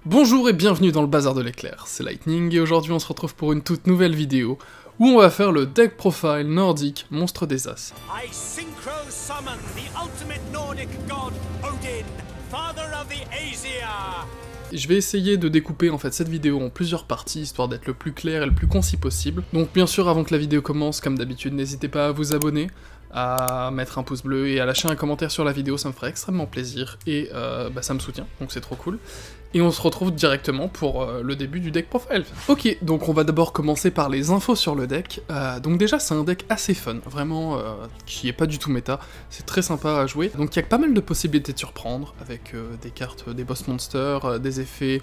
Bonjour et bienvenue dans le bazar de l'éclair, c'est Lightning et aujourd'hui on se retrouve pour une toute nouvelle vidéo où on va faire le deck profile nordique monstre des As. I synchro summon the ultimate Nordic god Odin, father of the Aesir. Je vais essayer de découper en fait cette vidéo en plusieurs parties histoire d'être le plus clair et le plus concis possible. Donc bien sûr avant que la vidéo commence, comme d'habitude, n'hésitez pas à vous abonner, à mettre un pouce bleu et à lâcher un commentaire sur la vidéo, ça me ferait extrêmement plaisir et ça me soutient, donc c'est trop cool. Et on se retrouve directement pour le début du deck profile. Ok, donc on va d'abord commencer par les infos sur le deck. Donc déjà c'est un deck assez fun, vraiment qui est pas du tout méta, c'est très sympa à jouer. Donc il y a pas mal de possibilités de surprendre, avec des cartes, des boss monsters, des effets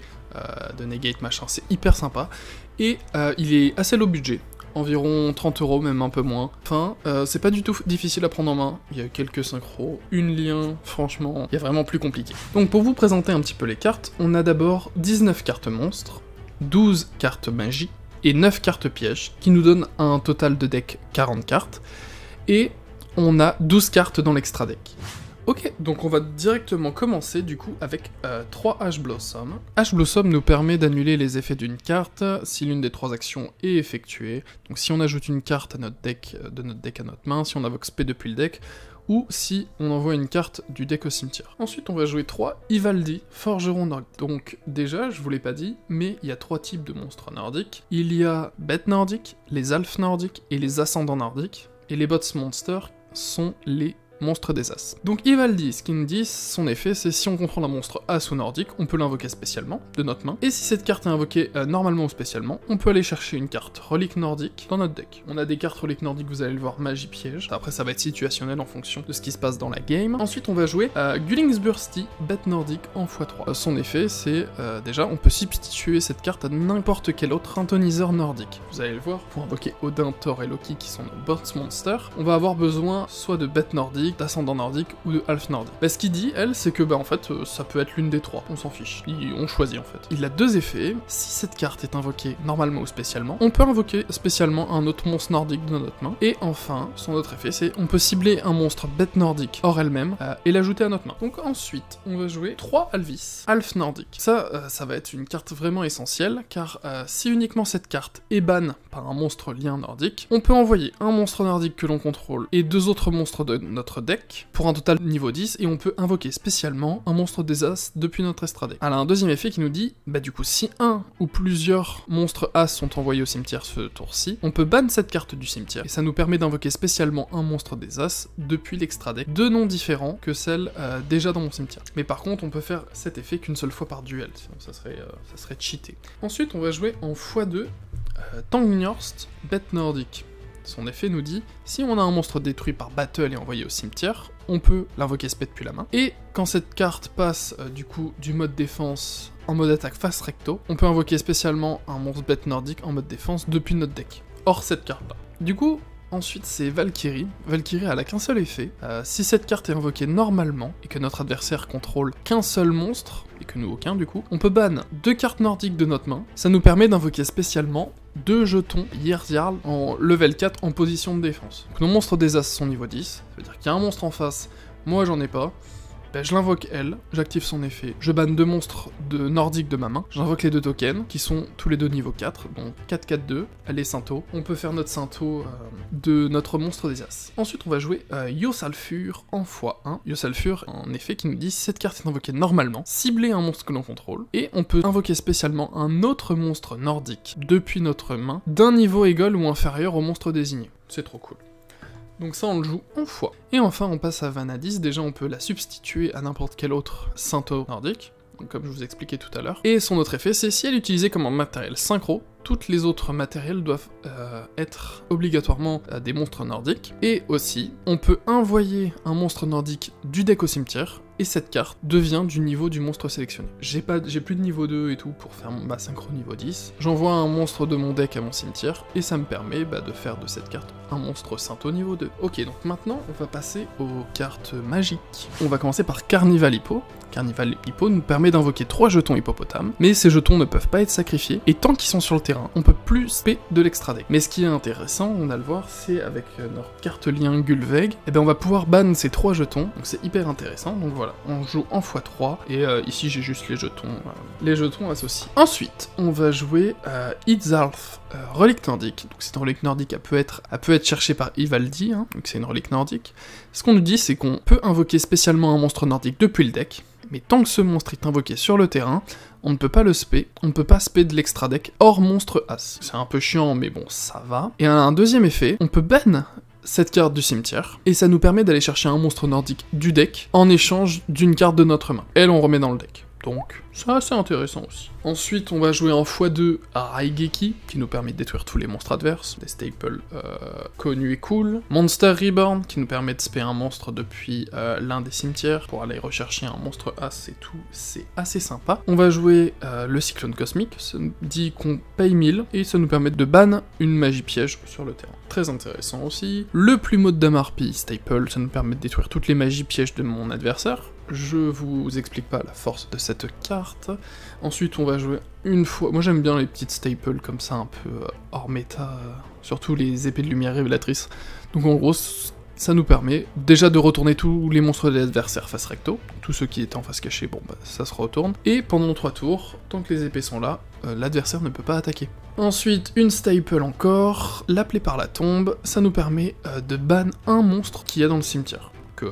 de negate machin, c'est hyper sympa. Et il est assez low budget. Environ 30 €, même un peu moins. Enfin, c'est pas du tout difficile à prendre en main, il y a quelques synchros, une lien, franchement, il y a vraiment plus compliqué. Donc pour vous présenter un petit peu les cartes, on a d'abord 19 cartes monstres, 12 cartes magie, et 9 cartes pièges, qui nous donnent un total de deck 40 cartes, et on a 12 cartes dans l'extra deck. Ok, donc on va directement commencer du coup avec 3 Ash Blossom. Ash Blossom nous permet d'annuler les effets d'une carte si l'une des 3 actions est effectuée. Donc si on ajoute une carte à notre deck, de notre deck à notre main, si on invoque spé depuis le deck, ou si on envoie une carte du deck au cimetière. Ensuite on va jouer 3 Ivaldi, Forgeron nordique. Donc déjà, je vous l'ai pas dit, mais il y a 3 types de monstres nordiques. Il y a bêtes nordiques, les alphes nordiques et les ascendants nordiques. Et les bots monsters sont les monstre des As. Donc Ivaldi, ce qu'il nous dit, son effet, c'est si on contrôle un monstre As ou nordique, on peut l'invoquer spécialement, de notre main, et si cette carte est invoquée normalement ou spécialement, on peut aller chercher une carte relique nordique dans notre deck. On a des cartes reliques nordiques, vous allez le voir, magie piège, après ça va être situationnel en fonction de ce qui se passe dans la game. Ensuite on va jouer Gullingsbursty, bête nordique en x3. Son effet, c'est déjà, on peut substituer cette carte à n'importe quel autre intoniseur nordique. Vous allez le voir, pour invoquer Odin, Thor et Loki, qui sont nos boss monsters, on va avoir besoin soit de bête nordique, d'ascendant nordique ou de half nordique. Ce qu'il dit, elle, c'est que en fait, ça peut être l'une des 3, on s'en fiche. On choisit en fait. Il a 2 effets. Si cette carte est invoquée normalement ou spécialement, on peut invoquer spécialement un autre monstre nordique de notre main. Et enfin, son autre effet, c'est on peut cibler un monstre bête nordique hors elle-même et l'ajouter à notre main. Donc ensuite, on va jouer 3 Alvis, half nordique. Ça va être une carte vraiment essentielle, car si uniquement cette carte est ban par un monstre lien nordique, on peut envoyer un monstre nordique que l'on contrôle et 2 autres monstres de notre deck pour un total niveau 10 et on peut invoquer spécialement un monstre des As depuis notre extra deck. Elle a un deuxième effet qui nous dit, du coup si un ou plusieurs monstres As sont envoyés au cimetière ce tour-ci, on peut ban cette carte du cimetière et ça nous permet d'invoquer spécialement un monstre des As depuis l'extra deck, 2 noms différents que celle déjà dans mon cimetière. Mais par contre on peut faire cet effet qu'une seule fois par duel, sinon ça serait cheaté. Ensuite on va jouer en x2 Tangnjorst, bête nordique. Son effet nous dit, si on a un monstre détruit par battle et envoyé au cimetière, on peut l'invoquer spé depuis la main. Et quand cette carte passe du coup du mode défense en mode attaque face recto, on peut invoquer spécialement un monstre bête nordique en mode défense depuis notre deck. Or cette carte là. Du coup, ensuite c'est Valkyrie. Valkyrie elle a qu'un seul effet. Si cette carte est invoquée normalement et que notre adversaire contrôle qu'un seul monstre, et que nous aucun du coup, on peut ban 2 cartes nordiques de notre main. Ça nous permet d'invoquer spécialement 2 jetons Jarl en level 4 en position de défense. Donc nos monstres des As sont niveau 10, ça veut dire qu'il y a un monstre en face, moi j'en ai pas. Je l'invoque elle, j'active son effet, je banne 2 monstres de nordiques de ma main, j'invoque les 2 tokens, qui sont tous les deux niveau 4, donc 4-4-2, elle est Sainto. On peut faire notre Sainto de notre monstre des As. Ensuite on va jouer Yosalfur en x1. Yosalfur, en effet, qui nous dit si cette carte est invoquée normalement, cibler un monstre que l'on contrôle, et on peut invoquer spécialement un autre monstre nordique depuis notre main, d'un niveau égal ou inférieur au monstre désigné. C'est trop cool. Donc ça on le joue en x. Et enfin on passe à Vanadis, déjà on peut la substituer à n'importe quel autre Sainto nordique, donc comme je vous expliquais tout à l'heure. Et son autre effet c'est si elle est utilisée comme un matériel synchro, toutes les autres matériels doivent être obligatoirement des monstres nordiques. Et aussi, on peut envoyer un monstre nordique du deck au cimetière, et cette carte devient du niveau du monstre sélectionné. J'ai plus de niveau 2 et tout pour faire ma synchro niveau 10. J'envoie un monstre de mon deck à mon cimetière, et ça me permet de faire de cette carte un monstre Sainto niveau 2. Ok, donc maintenant, on va passer aux cartes magiques. On va commencer par Carnival Hippo. Carnival Hippo nous permet d'invoquer 3 jetons hippopotames, mais ces jetons ne peuvent pas être sacrifiés, et tant qu'ils sont sur le terrain, on peut plus spé de l'extra deck. Mais ce qui est intéressant, on a le voir, c'est avec notre carte lien Gulveig, et on va pouvoir ban ces 3 jetons, donc c'est hyper intéressant, donc voilà. on joue en x3, et ici j'ai juste les jetons associés. Ensuite, on va jouer Itzalf, relique nordique. Donc c'est une relique nordique, elle peut être cherchée par Ivaldi, hein, donc c'est une relique nordique. Ce qu'on nous dit, c'est qu'on peut invoquer spécialement un monstre nordique depuis le deck, mais tant que ce monstre est invoqué sur le terrain, on ne peut pas le spé, on ne peut pas spé de l'extra deck hors monstre as. C'est un peu chiant, mais bon, ça va. Et un deuxième effet, on peut ban cette carte du cimetière, et ça nous permet d'aller chercher un monstre nordique du deck en échange d'une carte de notre main. Elle, on remet dans le deck. Donc, c'est assez intéressant aussi. Ensuite, on va jouer en x2 à Raigeki, qui nous permet de détruire tous les monstres adverses, des staples connus et cool. Monster Reborn, qui nous permet de spé un monstre depuis l'un des cimetières, pour aller rechercher un monstre as et tout, c'est assez sympa. On va jouer le Cyclone Cosmique, ça nous dit qu'on paye 1000, et ça nous permet de ban une magie piège sur le terrain. Très intéressant aussi. Le Plumeau de Damarpi, staple, ça nous permet de détruire toutes les magies pièges de mon adversaire. Je vous explique pas la force de cette carte. Ensuite, on va jouer une fois... Moi, j'aime bien les petites staples comme ça, un peu hors méta, surtout les épées de lumière révélatrices. Donc en gros, ça nous permet déjà de retourner tous les monstres de l'adversaire face recto. Tous ceux qui étaient en face cachée, bon bah ça se retourne. Et pendant 3 tours, tant que les épées sont là, l'adversaire ne peut pas attaquer. Ensuite, une staple encore, l'appeler par la tombe, ça nous permet de ban un monstre qu'il y a dans le cimetière.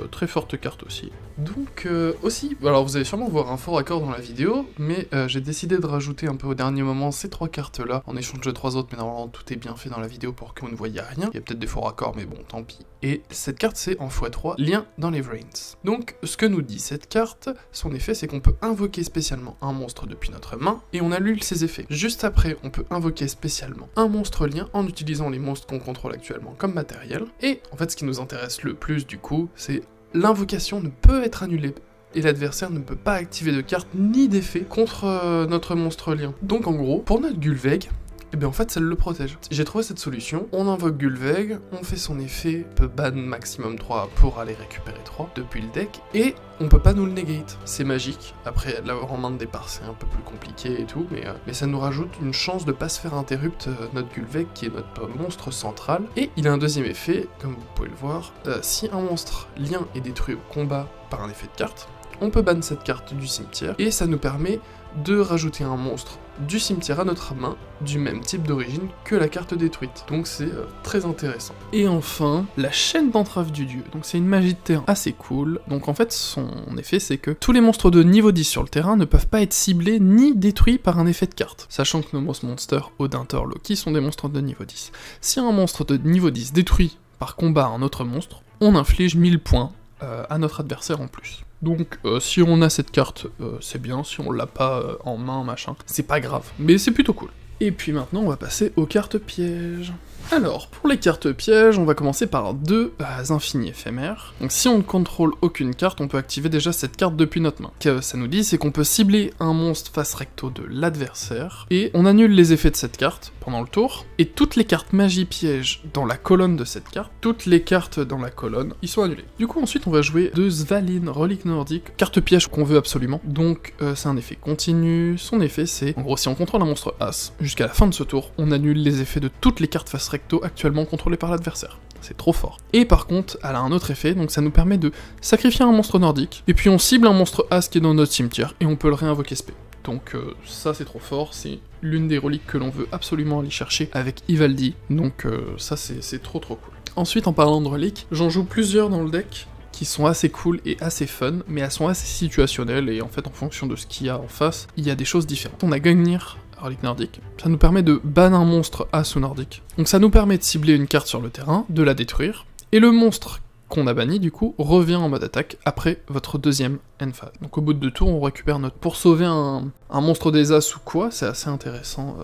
Très forte carte aussi. Donc aussi, alors vous allez sûrement voir un faux raccord dans la vidéo, mais j'ai décidé de rajouter un peu au dernier moment ces 3 cartes là, en échange de 3 autres, mais normalement tout est bien fait dans la vidéo pour que vous ne voyez rien. Il y a peut-être des faux raccords, mais bon, tant pis. Et cette carte c'est en x3, lien dans les Vrains. Donc ce que nous dit cette carte, son effet c'est qu'on peut invoquer spécialement un monstre depuis notre main, et on annule ses effets. Juste après, on peut invoquer spécialement un monstre lien en utilisant les monstres qu'on contrôle actuellement comme matériel, et en fait ce qui nous intéresse le plus du coup, c'est l'invocation ne peut être annulée, et l'adversaire ne peut pas activer de carte ni d'effet contre notre monstre lien. Donc en gros, pour notre Gulveig, et bien en fait ça le protège. J'ai trouvé cette solution, on invoque Gulveig, on fait son effet, on peut ban maximum 3 pour aller récupérer 3 depuis le deck, et on peut pas nous le negate. C'est magique, après l'avoir en main de départ c'est un peu plus compliqué et tout, mais ça nous rajoute une chance de pas se faire interrupt notre Gulveig qui est notre monstre central. Et il a un deuxième effet, comme vous pouvez le voir, si un monstre lien est détruit au combat par un effet de carte, on peut ban cette carte du cimetière, et ça nous permet de rajouter un monstre du cimetière à notre main, du même type d'origine que la carte détruite. Donc c'est très intéressant. Et enfin, la chaîne d'entrave du dieu. Donc c'est une magie de terrain assez cool. Donc en fait, son effet c'est que tous les monstres de niveau 10 sur le terrain ne peuvent pas être ciblés ni détruits par un effet de carte. Sachant que nos monsters, Odin, Thor, Loki sont des monstres de niveau 10. Si un monstre de niveau 10 détruit par combat un autre monstre, on inflige 1000 points à notre adversaire en plus. Donc si on a cette carte, c'est bien, si on l'a pas en main, machin, c'est pas grave, mais c'est plutôt cool. Et puis maintenant, on va passer aux cartes pièges. Alors, pour les cartes pièges, on va commencer par 2 infinis éphémères. Donc si on ne contrôle aucune carte, on peut activer déjà cette carte depuis notre main. Ce que ça nous dit, c'est qu'on peut cibler un monstre face recto de l'adversaire, et on annule les effets de cette carte pendant le tour, et toutes les cartes magie piège dans la colonne de cette carte, toutes les cartes dans la colonne, ils sont annulés. Du coup, ensuite, on va jouer 2 Svalin, relique nordique, carte piège qu'on veut absolument. Donc c'est un effet continu, son effet c'est, en gros, si on contrôle un monstre as, jusqu'à la fin de ce tour, on annule les effets de toutes les cartes face recto actuellement contrôlées par l'adversaire. C'est trop fort. Et par contre, elle a un autre effet, donc ça nous permet de sacrifier un monstre nordique, et puis on cible un monstre as qui est dans notre cimetière, et on peut le réinvoquer spé. Donc ça c'est trop fort, c'est l'une des reliques que l'on veut absolument aller chercher avec Ivaldi, donc ça c'est trop cool. Ensuite, en parlant de reliques, j'en joue plusieurs dans le deck, qui sont assez cool et assez fun, mais elles sont assez situationnelles, et en fait en fonction de ce qu'il y a en face, il y a des choses différentes. On a Gungnir, relique nordique, ça nous permet de ban un monstre as ou nordique. Donc ça nous permet de cibler une carte sur le terrain, de la détruire, et le monstre qu'on a banni du coup revient en mode attaque après votre deuxième end phase. Donc au bout de 2 tours, on récupère notre... Pour sauver un monstre des as ou quoi, c'est assez intéressant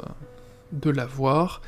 de l'avoir.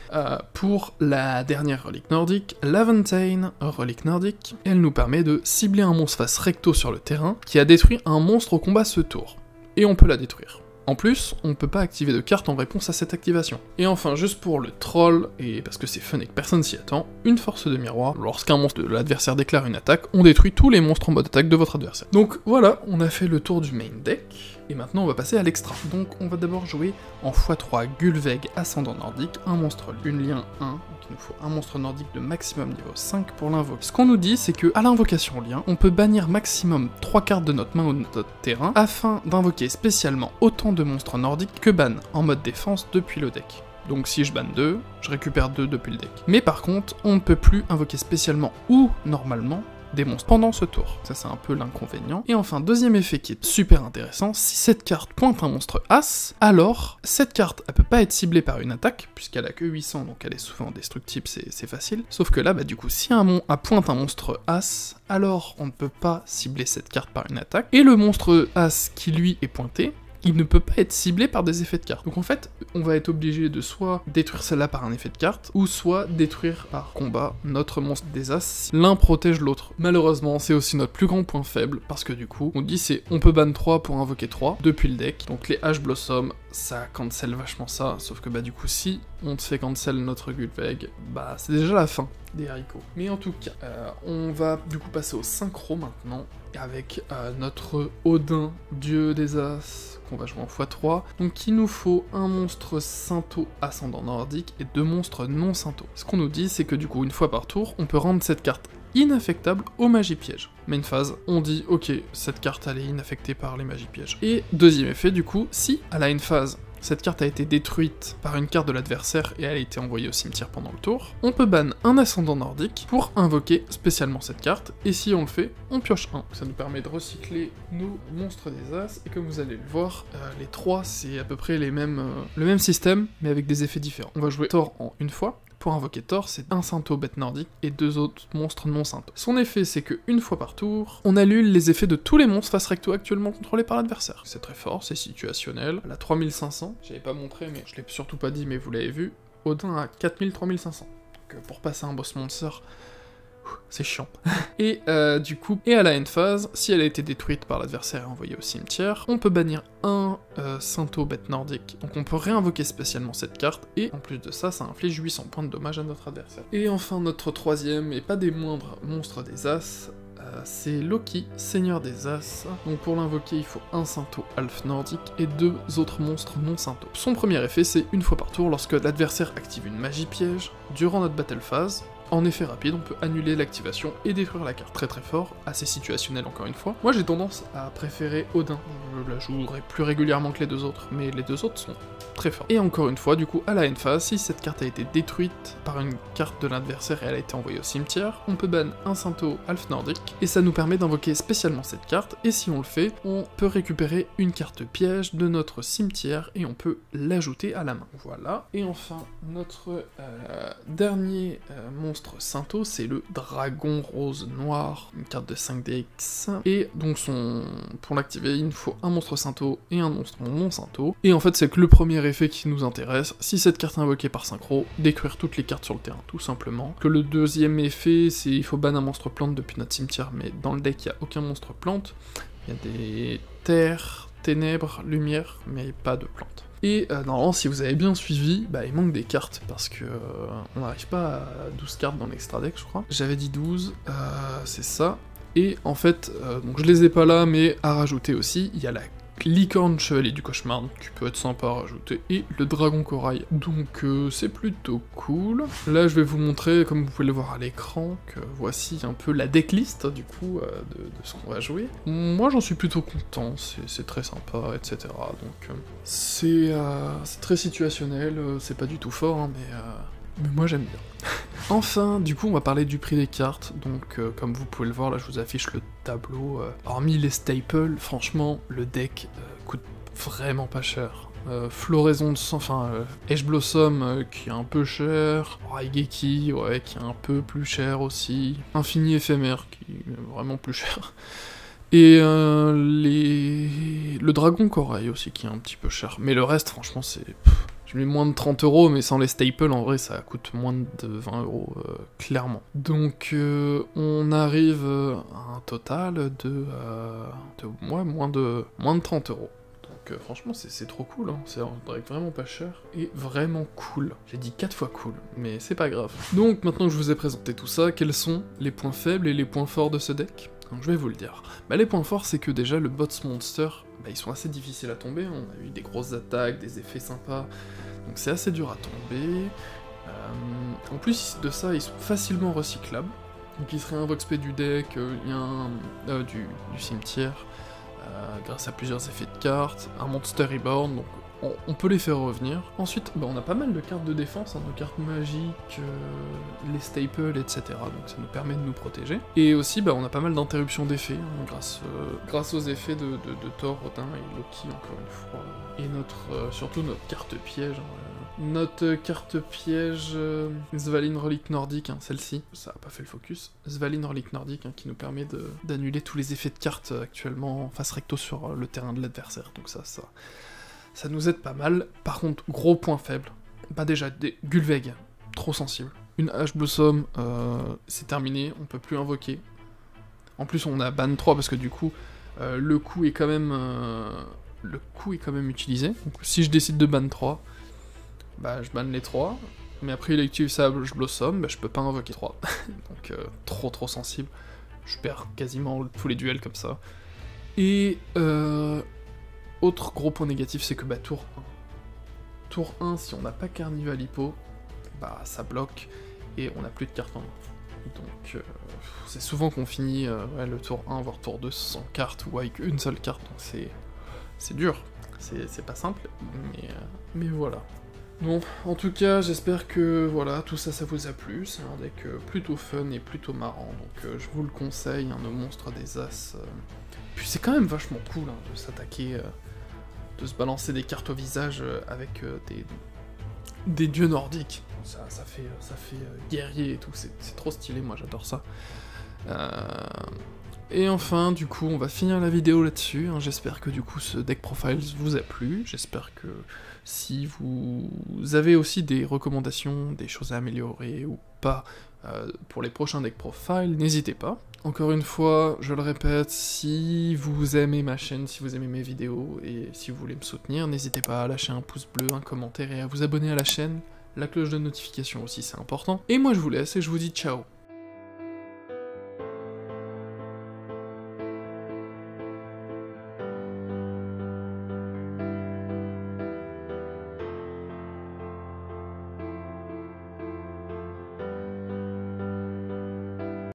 Pour la dernière relique nordique, Laventain, relique nordique, elle nous permet de cibler un monstre face recto sur le terrain qui a détruit un monstre au combat ce tour. Et on peut la détruire. En plus, on ne peut pas activer de carte en réponse à cette activation. Et enfin, juste pour le troll, et parce que c'est fun et que personne s'y attend, une force de miroir. Lorsqu'un monstre de l'adversaire déclare une attaque, on détruit tous les monstres en mode attaque de votre adversaire. Donc voilà, on a fait le tour du main deck. Et maintenant on va passer à l'extra. Donc on va d'abord jouer en x3 Gullveig ascendant nordique, un monstre lien 1, donc il nous faut un monstre nordique de maximum niveau 5 pour l'invoquer. Ce qu'on nous dit c'est que à l'invocation lien, on peut bannir maximum 3 cartes de notre main ou de notre terrain, afin d'invoquer spécialement autant de monstres nordiques que ban en mode défense depuis le deck. Donc si je banne 2, je récupère 2 depuis le deck. Mais par contre, on ne peut plus invoquer spécialement ou normalement des monstres pendant ce tour. Ça c'est un peu l'inconvénient. Et enfin, deuxième effet qui est super intéressant, si cette carte pointe un monstre As, alors cette carte elle peut pas être ciblée par une attaque, puisqu'elle a que 800, donc elle est souvent destructible, c'est facile. Sauf que là, bah du coup, si un pointe un monstre As, alors on ne peut pas cibler cette carte par une attaque. Et le monstre As qui lui est pointé, il ne peut pas être ciblé par des effets de carte. Donc en fait, on va être obligé de soit détruire celle-là par un effet de carte, ou soit détruire par combat notre monstre des As, si l'un protège l'autre. Malheureusement, c'est aussi notre plus grand point faible, parce que du coup, on dit c'est on peut ban 3 pour invoquer 3 depuis le deck. Donc les Ash Blossom, ça cancel vachement ça, sauf que bah du coup, si on te fait cancel notre Gullveig, bah c'est déjà la fin des haricots. Mais en tout cas, on va du coup passer au synchro maintenant, avec notre Odin, dieu des As, qu'on va jouer en x3, donc il nous faut un monstre Sainto ascendant nordique et 2 monstres non Sainto. Ce qu'on nous dit, c'est que du coup, une fois par tour, on peut rendre cette carte inaffectable aux magies pièges. Main phase, on dit ok, cette carte elle est inaffectée par les magies pièges. Et deuxième effet du coup, si à la end phase, cette carte a été détruite par une carte de l'adversaire et elle a été envoyée au cimetière pendant le tour, on peut ban un ascendant nordique pour invoquer spécialement cette carte, et si on le fait, on pioche 1. Ça nous permet de recycler nos monstres des As, et comme vous allez le voir, les 3 c'est à peu près le même système, mais avec des effets différents. On va jouer Thor en une fois. Pour invoquer Thor, c'est un Sainto bête nordique et 2 autres monstres non Sainto. Son effet, c'est que une fois par tour, on annule les effets de tous les monstres face recto actuellement contrôlés par l'adversaire. C'est très fort, c'est situationnel. Elle a 3500, j'avais pas montré, mais je l'ai surtout pas dit, mais vous l'avez vu. Odin a 3500. Donc pour passer un boss monster, c'est chiant. Et du coup, et à la end phase, si elle a été détruite par l'adversaire et envoyée au cimetière, on peut bannir un Sainto bête nordique. Donc on peut réinvoquer spécialement cette carte, et en plus de ça, ça inflige 800 points de dommage à notre adversaire. Et enfin, notre troisième, et pas des moindres monstres des As, c'est Loki, seigneur des As. Donc pour l'invoquer, il faut un Sainto Alph nordique et 2 autres monstres non Sainto. Son premier effet, c'est une fois par tour, lorsque l'adversaire active une magie piège, durant notre battle phase, en effet rapide, on peut annuler l'activation et détruire la carte. Très très fort, assez situationnel encore une fois. Moi j'ai tendance à préférer Odin, je la jouerai plus régulièrement que les 2 autres, mais les 2 autres sont très forts. Et encore une fois, du coup, à la end phase, si cette carte a été détruite par une carte de l'adversaire et elle a été envoyée au cimetière, on peut ban un Sainto Alph nordique, et ça nous permet d'invoquer spécialement cette carte, et si on le fait, on peut récupérer une carte piège de notre cimetière, et on peut l'ajouter à la main. Voilà. Et enfin, notre dernier monstre Sainto, c'est le Dragon Rose Noir, une carte de 5DX, et donc pour l'activer, il nous faut un monstre Sainto et un monstre non Sainto, et en fait c'est que le premier effet qui nous intéresse, si cette carte est invoquée par synchro, détruire toutes les cartes sur le terrain, tout simplement. Que le deuxième effet, c'est il faut ban un monstre plante depuis notre cimetière, mais dans le deck il n'y a aucun monstre plante, il y a des terres, ténèbres, lumière, mais pas de plantes. Et normalement, si vous avez bien suivi, bah il manque des cartes, parce que on n'arrive pas à 12 cartes dans l'extra deck, je crois. J'avais dit 12, c'est ça. Et en fait, donc je les ai pas là, mais à rajouter aussi, il y a la Licorne Chevalier du Cauchemar, qui peut être sympa à rajouter, et le Dragon Corail. Donc c'est plutôt cool. Là je vais vous montrer, comme vous pouvez le voir à l'écran, que voici un peu la decklist du coup de ce qu'on va jouer. Moi j'en suis plutôt content, c'est très sympa, etc. Donc c'est très situationnel, c'est pas du tout fort, hein, mais moi j'aime bien. Enfin, du coup, on va parler du prix des cartes, donc comme vous pouvez le voir, là je vous affiche le tableau. Hormis les staples, franchement, le deck coûte vraiment pas cher. Floraison de sang, enfin, Ash Blossom qui est un peu cher, Raigeki, ouais, qui est un peu plus cher aussi, Infini Éphémère qui est vraiment plus cher, et le Dragon Corail aussi qui est un petit peu cher, mais le reste, franchement, c'est... Je mets moins de 30 €, mais sans les staples, en vrai, ça coûte moins de 20 €, clairement. Donc, on arrive à un total de moins de 30 €. Donc, franchement, c'est trop cool, hein. C'est un deck vraiment pas cher, et vraiment cool. J'ai dit 4 fois cool, mais c'est pas grave. Donc, maintenant que je vous ai présenté tout ça, quels sont les points faibles et les points forts de ce deck ? Donc je vais vous le dire. Bah, les points forts, c'est que déjà, le bots monster, bah, ils sont assez difficiles à tomber, on a eu des grosses attaques, des effets sympas, donc c'est assez dur à tomber. En plus de ça, ils sont facilement recyclables, donc ils se réinvoquent du deck, du cimetière, grâce à plusieurs effets de cartes, un monster reborn, donc on peut les faire revenir. Ensuite, bah, on a pas mal de cartes de défense, hein, de cartes magiques, les staples, etc. Donc ça nous permet de nous protéger. Et aussi, bah, on a pas mal d'interruptions d'effets, hein, grâce aux effets de Thor, Odin et Loki, encore une fois. Et surtout notre carte piège. Hein, notre carte piège, Svalin Relic Nordique, hein, celle-ci, ça a pas fait le focus. Svalin Relic Nordique, hein, qui nous permet d'annuler tous les effets de cartes actuellement face recto sur le terrain de l'adversaire. Donc ça nous aide pas mal. Par contre, gros point faible, bah déjà, Gulveig, trop sensible. Une Ash Blossom, c'est terminé, on peut plus invoquer. En plus, on a ban 3 parce que du coup, le coup est quand même utilisé. Donc si je décide de ban 3, bah je banne les 3. Mais après, il utilise sa Ash Blossom, bah je peux pas invoquer 3. Donc trop sensible. Je perds quasiment tous les duels comme ça. Et autre gros point négatif, c'est que bah tour 1. Tour 1, si on n'a pas Carnival Hippo, bah ça bloque, et on n'a plus de cartes en main. Donc c'est souvent qu'on finit le tour 1, voire tour 2 sans carte, ou avec une seule carte, donc c'est dur. C'est pas simple, mais voilà. Bon, en tout cas, j'espère que voilà, tout ça vous a plu, c'est un deck plutôt fun et plutôt marrant, donc je vous le conseille, hein, nos monstres des As. Puis c'est quand même vachement cool, hein, de s'attaquer, de se balancer des cartes au visage avec des dieux nordiques. Ça fait guerrier et tout, c'est trop stylé, moi j'adore ça. Et enfin, du coup, on va finir la vidéo là-dessus, hein. J'espère que du coup ce deck profiles vous a plu, j'espère que si vous avez aussi des recommandations, des choses à améliorer ou pas pour les prochains deck profiles, n'hésitez pas. Encore une fois, je le répète, si vous aimez ma chaîne, si vous aimez mes vidéos, et si vous voulez me soutenir, n'hésitez pas à lâcher un pouce bleu, un commentaire et à vous abonner à la chaîne. La cloche de notification aussi, c'est important. Et moi je vous laisse et je vous dis ciao.